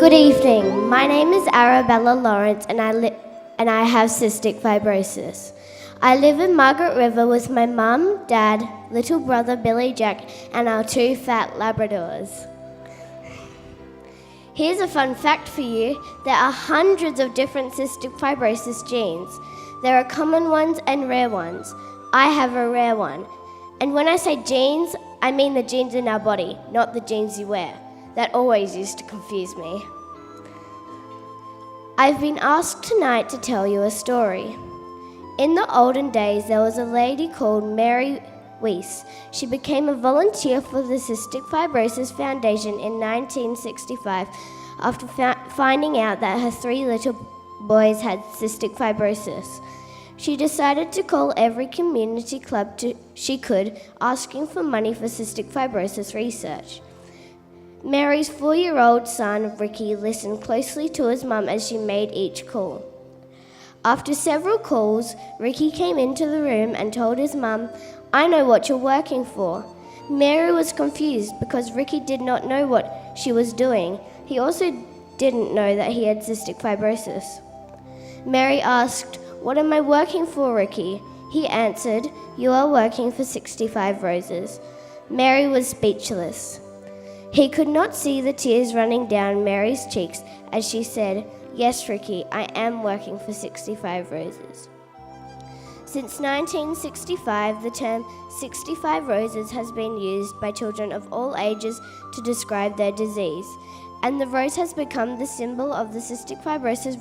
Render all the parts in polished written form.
Good evening. My name is Arabella Lawrence and I have cystic fibrosis. I live in Margaret River with my mum, dad, little brother Billy Jack and our 2 fat Labradors. Here's a fun fact for you. There are hundreds of different cystic fibrosis genes. There are common ones and rare ones. I have a rare one. And when I say genes, I mean the genes in our body, not the genes you wear. That always used to confuse me. I've been asked tonight to tell you a story. In the olden days, there was a lady called Mary Weiss. She became a volunteer for the Cystic Fibrosis Foundation in 1965 after finding out that her 3 little boys had cystic fibrosis. She decided to call every community club she could, asking for money for cystic fibrosis research. Mary's 4-year-old son, Ricky, listened closely to his mum as she made each call. After several calls, Ricky came into the room and told his mum, "I know what you're working for." Mary was confused because Ricky did not know what she was doing. He also didn't know that he had cystic fibrosis. Mary asked, "What am I working for, Ricky?" He answered, "You are working for 65 roses." Mary was speechless. He could not see the tears running down Mary's cheeks as she said, "Yes, Ricky, I am working for 65 roses." Since 1965, the term 65 roses has been used by children of all ages to describe their disease, and the rose has become the symbol of the cystic fibrosis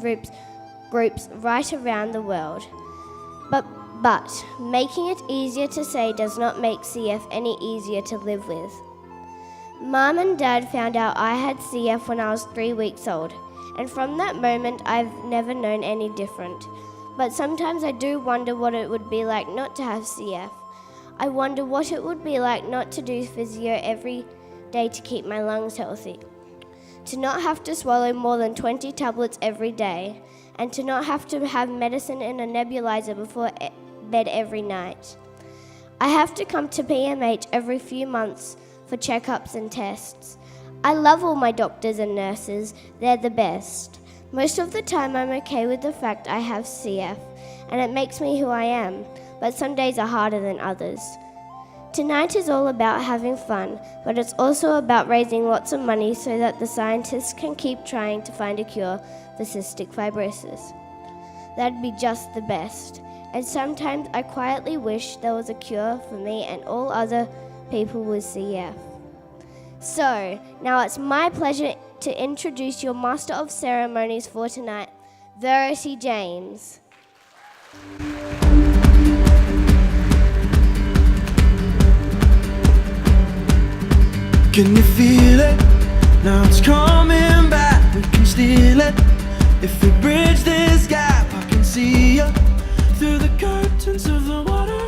groups right around the world. But making it easier to say does not make CF any easier to live with. Mum and Dad found out I had CF when I was 3 weeks old, and from that moment I've never known any different. But sometimes I do wonder what it would be like not to have CF. I wonder what it would be like not to do physio every day to keep my lungs healthy, to not have to swallow more than 20 tablets every day, and to not have to have medicine in a nebulizer before bed every night. I have to come to PMH every few months for checkups and tests. I love all my doctors and nurses. They're the best. Most of the time I'm okay with the fact I have CF, and it makes me who I am, but some days are harder than others. Tonight is all about having fun, but it's also about raising lots of money so that the scientists can keep trying to find a cure for cystic fibrosis. That'd be just the best. And sometimes I quietly wish there was a cure for me and all other people with CF. So, now it's my pleasure to introduce your Master of Ceremonies for tonight, Verity James. Can you feel it? Now it's coming back, we can steal it. If we bridge this gap, I can see you through the curtains of the water.